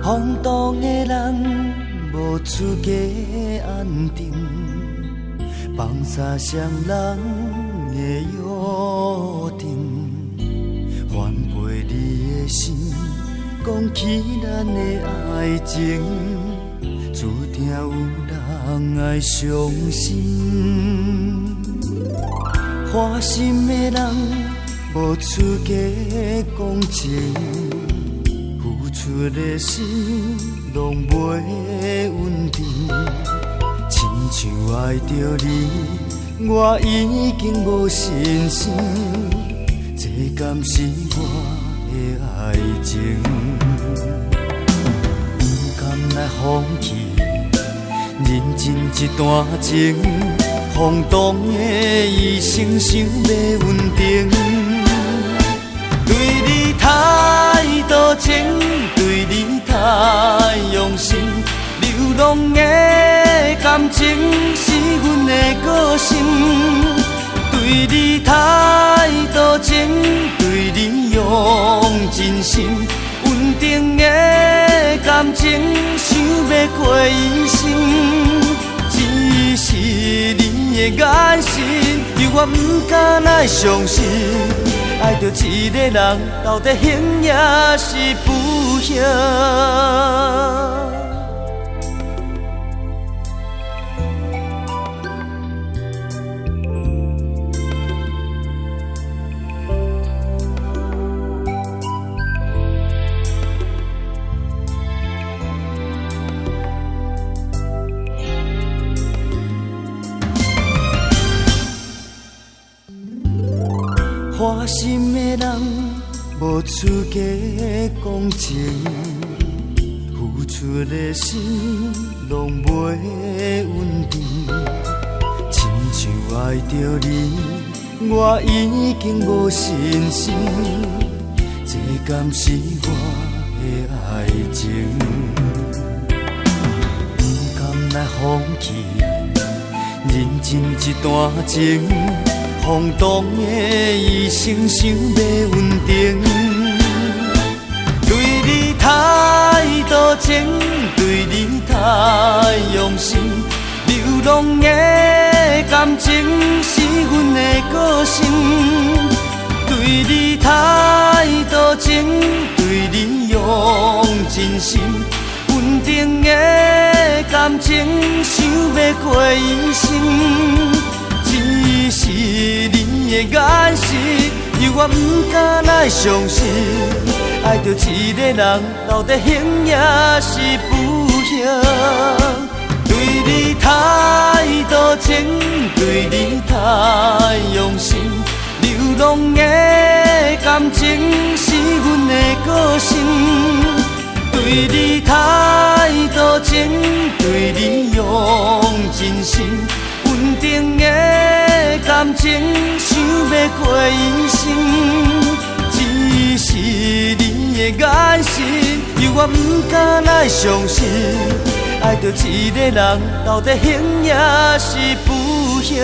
风动的人无出家安定，放下双人的约定，翻倍你的心，讲起咱的爱情，注定有人爱伤心。花心的人无出家讲情，付出的心拢袂稳定。亲像爱着你，我已经无信心，这敢是我的爱情？不甘来放弃，认真一段情，风动的一生想要稳定。对你太多情，对你太用心，流浪的感情是阮的个性。对你太多情，对你用真心，稳定的感情想要过一生。只是你的眼神，犹我不敢来相信，爱着一个人，到底幸也是不幸？花心的人无出家讲情，付出的心拢袂稳定。亲像爱着你，我已经无信心，这敢是我的爱情？不甘来放弃，认真一段情，风动的一生想要稳定。对你太多情，对你太用心，流浪的感情是阮的个性。对你太多情，对你用真心，稳定的感情想要过一生。只是你的眼神，犹我不敢来相信，爱着一个人，到底幸也是不幸？对你太多情，对你太用心，流浪的感情是阮的个性。对你太多情，对你用真心，稳定的感情想要过一生。只是你的眼神，犹我不敢来相信，爱着一个人，到底幸也是不幸？